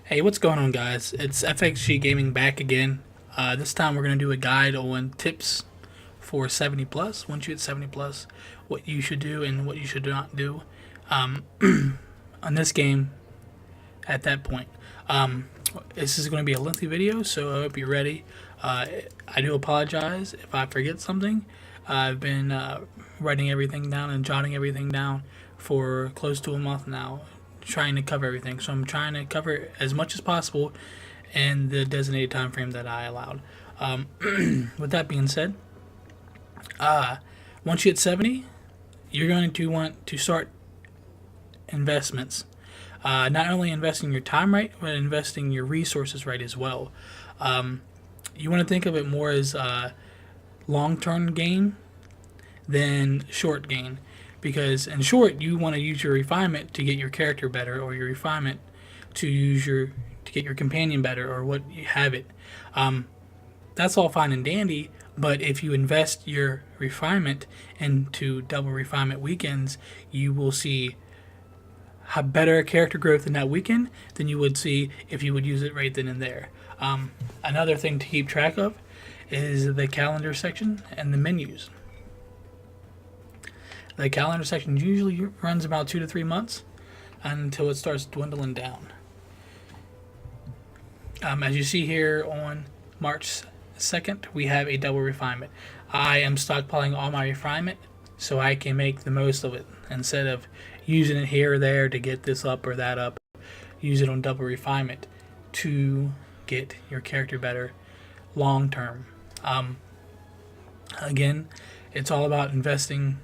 Hey, what's going on, guys? It's FXG Gaming back again. This time we're going to do a guide on tips for 70 plus. Once you hit 70 plus, what you should do and what you should not do um, on this game at that point. Um, this is going to be a lengthy video, so I hope you're ready. I do apologize if I forget something. I've been writing everything down and jotting everything down for close to a month now, trying to cover everything. So I'm trying to cover as much as possible in the designated time frame that I allowed. With that being said, once you hit 70, you're going to want to start investments. Not only investing your time right, but investing your resources right as well. You want to think of it more as long-term gain than short gain, because in short you want to use your refinement to get your character better, or your refinement to get your companion better, or what you have it. That's all fine and dandy, but if you invest your refinement into double refinement weekends, you will see have better character growth in that weekend than you would see if you would use it right then and there. Another thing to keep track of is the calendar section and the menus. The calendar section usually runs about 2 to 3 months until it starts dwindling down. As you see here on March 2nd, we have a double refinement. I am stockpiling all my refinement so I can make the most of it instead of using it here or there to get this up or that up. Use it on double refinement to get your character better long term. Again, it's all about investing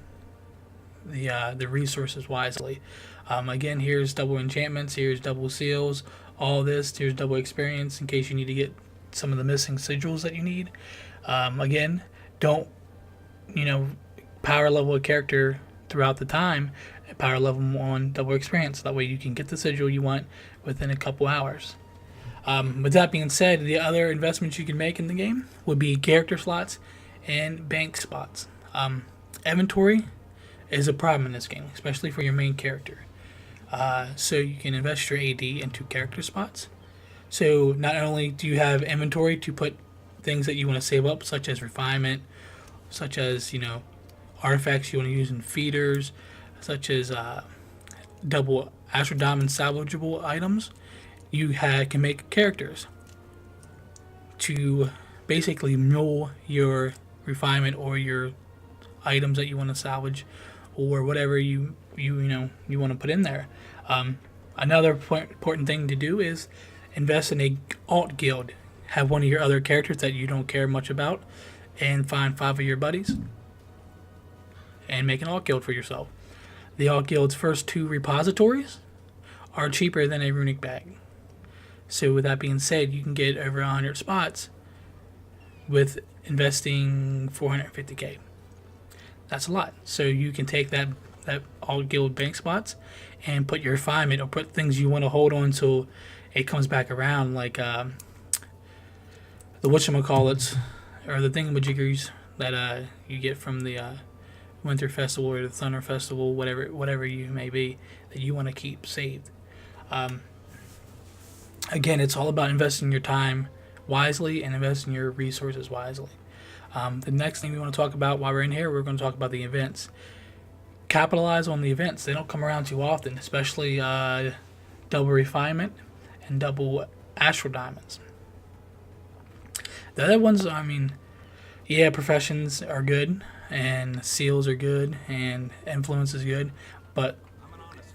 the resources wisely. Again, here's double enchantments, here's double seals, all this. Here's double experience in case you need to get some of the missing sigils that you need. Again, don't power level a character throughout the time. Power level them on double experience. That way you can get the sigil you want within a couple hours. With that being said, the other investments you can make in the game would be character slots and bank spots. Inventory is a problem in this game, especially for your main character. So you can invest your AD into character spots. So not only do you have inventory to put things that you want to save up, such as refinement, such as artifacts you want to use in feeders, such as double Astral Diamond salvageable items, you can make characters to basically mule your refinement or your items that you want to salvage, or whatever you want to put in there. Another important thing to do is invest in a alt guild. Have one of your other characters that you don't care much about, and find 5 of your buddies and make an alt guild for yourself. The alt guild's first 2 repositories are cheaper than a runic bag. So with that being said, you can get over 100 spots with investing 450k. That's a lot. So you can take that alt guild bank spots and put your refinement, or put things you want to hold on till it comes back around, like the whatchamacallits, or the thingamajiggers that you get from the winter festival or the thunder festival, whatever you may be, that you want to keep saved. Again, it's all about investing your time wisely and investing your resources wisely. The next thing we want to talk about while we're in here, we're going to talk about the events. Capitalize on the events. They don't come around too often, especially double refinement and double astral diamonds. The other ones, professions are good, and seals are good, and influence is good, but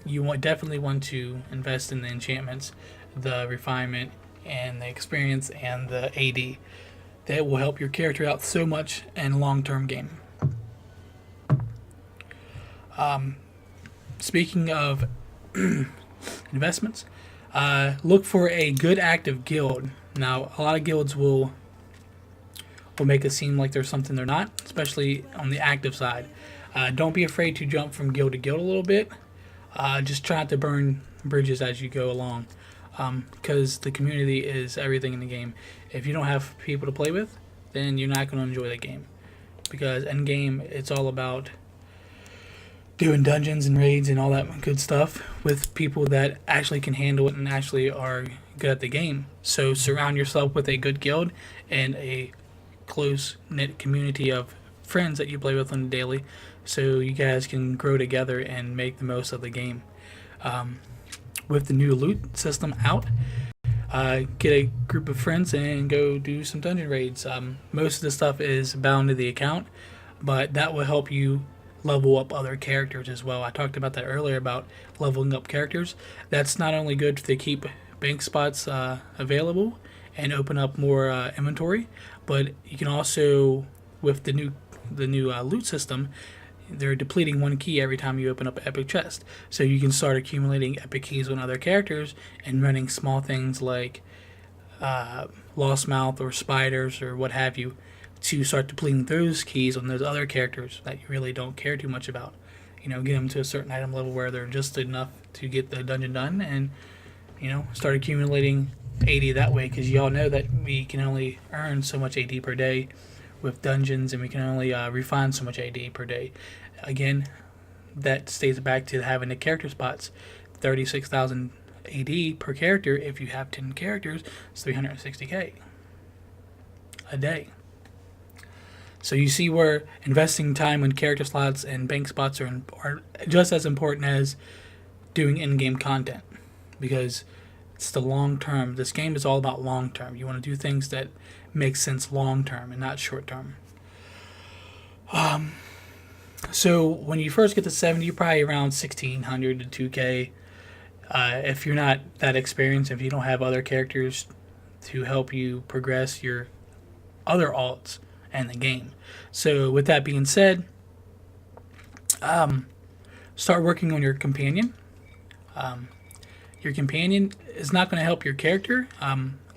you definitely want to invest in the enchantments, the refinement, and the experience, and the AD. That will help your character out so much in long-term game. Speaking of investments, look for a good active guild. Now, a lot of guilds will make it seem like there's something they're not, especially on the active side. Don't be afraid to jump from guild to guild a little bit. Just try not to burn bridges as you go along, because the community is everything in the game. If you don't have people to play with, then you're not going to enjoy the game, because in game it's all about doing dungeons and raids and all that good stuff with people that actually can handle it and actually are good at the game. So surround yourself with a good guild and a close knit community of friends that you play with on the daily, so you guys can grow together and make the most of the game. With the new loot system out, get a group of friends and go do some dungeon raids. Most of the stuff is bound to the account, but that will help you level up other characters as well. I talked about that earlier about leveling up characters. That's not only good to keep bank spots available and open up more inventory, but you can also, with the new loot system, they're depleting one key every time you open up an epic chest. So you can start accumulating epic keys on other characters and running small things like Lost Mouth or spiders or what have you to start depleting those keys on those other characters that you really don't care too much about. Get them to a certain item level where they're just enough to get the dungeon done, and start accumulating AD that way, because y'all know that we can only earn so much AD per day with dungeons, and we can only refine so much AD per day. Again, that stays back to having the character spots. 36,000 AD per character. If you have 10 characters, it's 360k a day. So you see where investing time in character slots and bank spots are just as important as doing in-game content, because it's the long term. This game is all about long term. You want to do things that make sense long term and not short term. So when you first get to 70, you're probably around 1,600 to 2K. If you're not that experienced, if you don't have other characters to help you progress your other alts in the game. So with that being said, start working on your companion. Your companion is not going to help your character,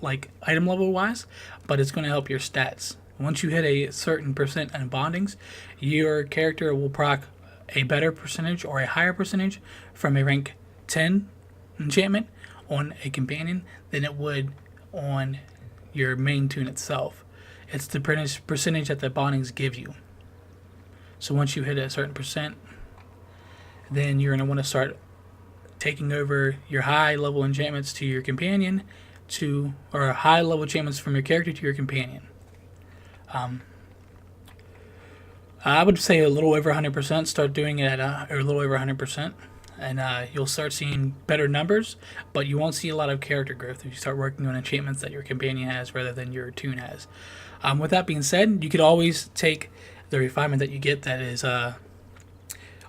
like item level wise, but it's going to help your stats. Once you hit a certain percent in bondings, your character will proc a better percentage or a higher percentage from a rank 10 enchantment on a companion than it would on your main tune itself. It's the percentage that the bondings give you. So once you hit a certain percent, then you're going to want to start taking over your high level enchantments to your companion, or high level enchantments from your character to your companion. I would say a little over 100%. Start doing it at or a little over 100%, and you'll start seeing better numbers. But you won't see a lot of character growth if you start working on enchantments that your companion has rather than your tune has. With that being said, you could always take the refinement that you get that is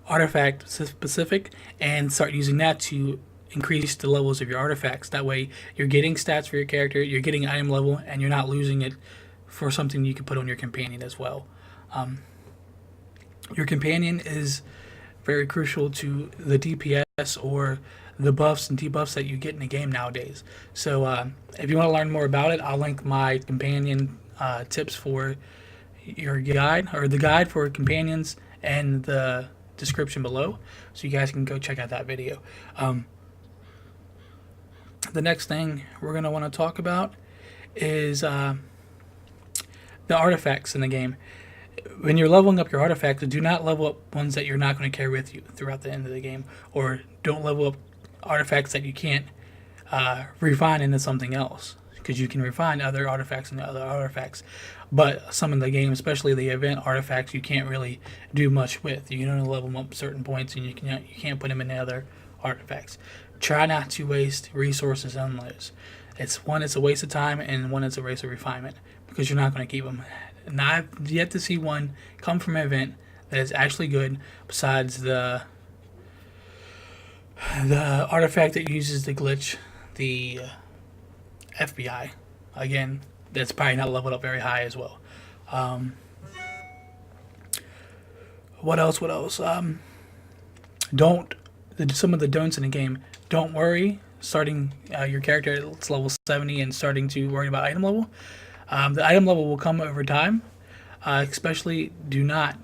artifact specific and start using that to increase the levels of your artifacts. That way you're getting stats for your character, you're getting item level, and you're not losing it for something you can put on your companion as well. Your companion is very crucial to the DPS or the buffs and debuffs that you get in the game nowadays. So if you want to learn more about it, I'll link my companion tips for your guide, or the guide for companions, and the description below, so you guys can go check out that video. The next thing we're going to want to talk about is the artifacts in the game. When you're leveling up your artifacts, do not level up ones that you're not going to carry with you throughout the end of the game, or don't level up artifacts that you can't refine into something else, because you can refine other artifacts into other artifacts. But some of the game, especially the event artifacts, you can't really do much with. You can only level them up certain points, and you can't put them in the other artifacts. Try not to waste resources on those. It's a waste of time, and one, it's a waste of refinement, because you're not going to keep them. And I've yet to see one come from an event that is actually good, besides the artifact that uses the glitch, the FBI. Again, that's probably not leveled up very high as well. What else? Some of the don'ts in the game. Don't worry starting your character at level 70 and starting to worry about item level. The item level will come over time. Especially, do not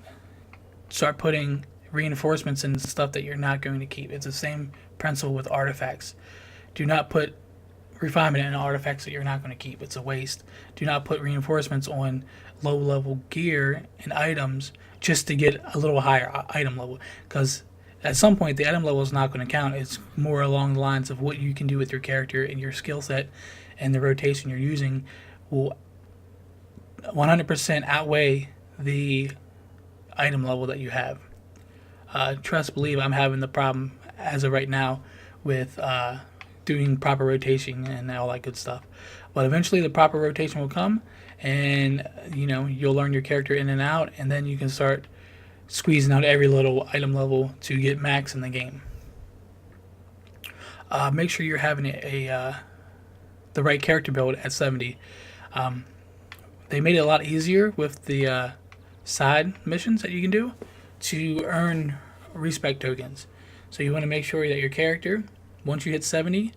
start putting reinforcements in stuff that you're not going to keep. It's the same principle with artifacts. Do not put refinement in artifacts that you're not going to keep. It's a waste. Do not put reinforcements on low level gear and items just to get a little higher item level, because At some point, the item level is not going to count. It's more along the lines of what you can do with your character and your skill set, and the rotation you're using will 100% outweigh the item level that you have. Trust, believe, I'm having the problem as of right now with doing proper rotation and all that good stuff. But eventually, the proper rotation will come, and you'll learn your character in and out, and then you can start squeezing out every little item level to get max in the game. Make sure you're having the right character build at 70. They made it a lot easier with the side missions that you can do to earn respect tokens. So you want to make sure that your character, once you hit 70,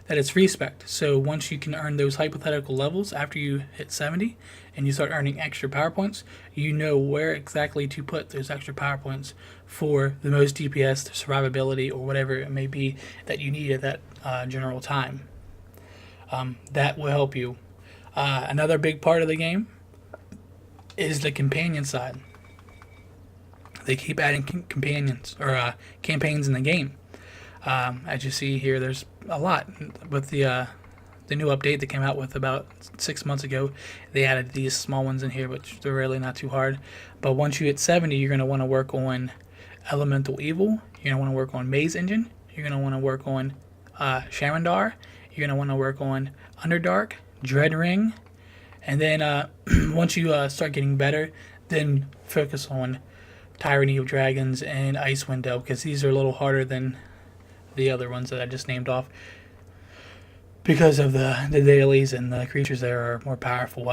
that it's respect. So once you can earn those hypothetical levels after you hit 70 and you start earning extra power points, you know where exactly to put those extra power points for the most DPS, the survivability, or whatever it may be that you need at that general time. That will help you. Another big part of the game is the companion side. They keep adding companions or campaigns in the game. As you see here, there's a lot. With the new update that came out with about 6 months ago, they added these small ones in here, which they're really not too hard. But once you hit 70, you're going to want to work on Elemental Evil. You're going to want to work on Maze Engine. You're going to want to work on Shamandar. You're going to want to work on Underdark, Dread Ring. And then once you start getting better, then focus on Tyranny of Dragons and Icewind Dale, because these are a little harder than the other ones that I just named off, because of the dailies and the creatures there are more powerful.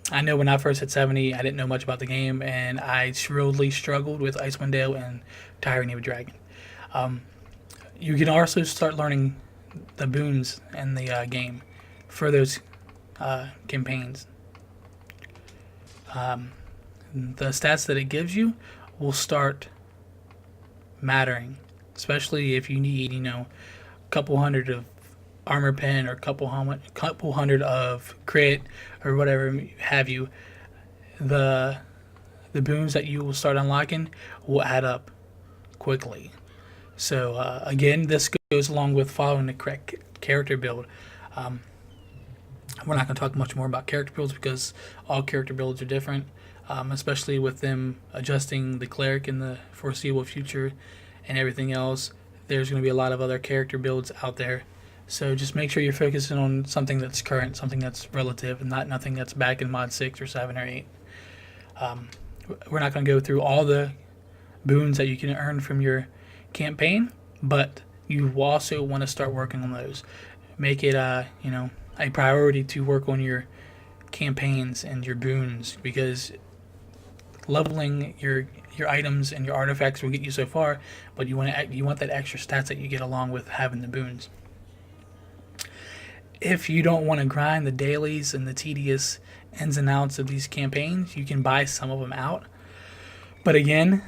I know when I first hit 70, I didn't know much about the game, and I really struggled with Icewind Dale and Tyranny of Dragon. You can also start learning the boons in the game for those campaigns. The stats that it gives you will start mattering, especially if you need, a couple hundred of armor pen or couple hundred of crit or whatever have you. The boons that you will start unlocking will add up quickly. So again, this goes along with following the correct character build. We're not going to talk much more about character builds because all character builds are different. Especially with them adjusting the cleric in the foreseeable future and everything else. There's going to be a lot of other character builds out there. So just make sure you're focusing on something that's current, something that's relative, and not nothing that's back in mod 6 or 7 or 8. We're not going to go through all the boons that you can earn from your campaign, but you also want to start working on those. Make it a priority to work on your campaigns and your boons, because leveling your items and your artifacts will get you so far, but you want that extra stats that you get along with having the boons. If you don't want to grind the dailies and the tedious ins and outs of these campaigns, you can buy some of them out. But again,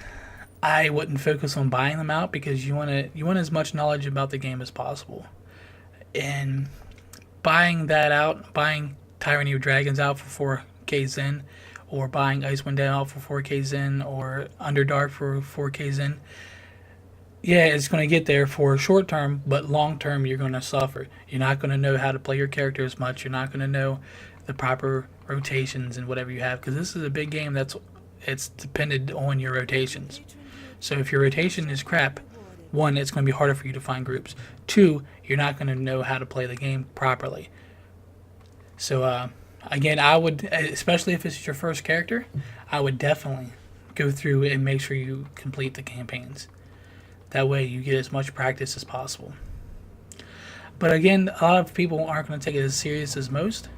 I wouldn't focus on buying them out, because you want as much knowledge about the game as possible. And buying that out, buying Tyranny of Dragons out for 4k Zen, or buying Icewind Dale out for 4k Zen, or Underdark for 4k Zen, yeah, it's going to get there for short term, but long term you're going to suffer. You're not going to know how to play your character as much. You're not going to know the proper rotations and whatever you have, because this is a big game it's dependent on your rotations. So if your rotation is crap, one, it's going to be harder for you to find groups. Two, you're not going to know how to play the game properly. So again, I would, especially if it's your first character, I would definitely go through and make sure you complete the campaigns. That way you get as much practice as possible. But again, a lot of people aren't going to take it as serious as most,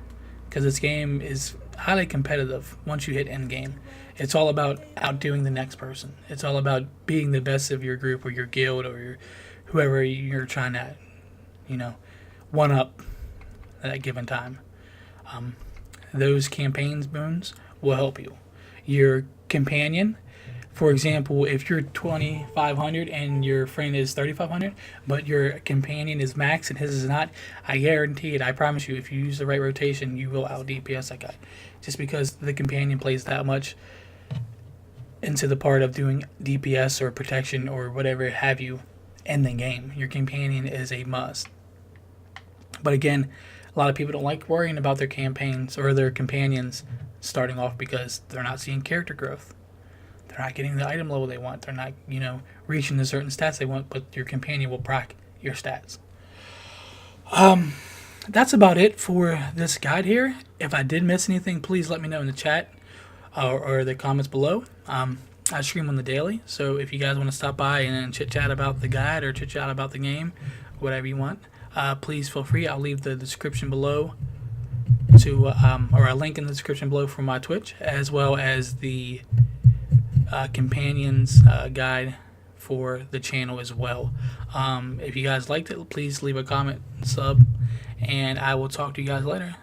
because this game is highly competitive once you hit end game. It's all about outdoing the next person. It's all about being the best of your group or your guild or whoever you're trying to, one up at that given time. Those campaigns boons will help you. Your companion, for example, if you're 2,500 and your friend is 3,500, but your companion is max and his is not, I guarantee it, I promise you, if you use the right rotation, you will out DPS that guy. Just because the companion plays that much into the part of doing DPS or protection or whatever have you in the game. Your companion is a must. But again, a lot of people don't like worrying about their campaigns or their companions starting off because they're not seeing character growth. They're not getting the item level they want. They're not, reaching the certain stats they want, but your companion will proc your stats. That's about it for this guide here. If I did miss anything, please let me know in the chat or the comments below. I stream on the daily, so if you guys want to stop by and chit chat about the guide or chit chat about the game, whatever you want, please feel free. I'll leave the description below or a link in the description below for my Twitch, as well as the companions guide for the channel as well. If you guys liked it, please leave a comment, sub, and I will talk to you guys later.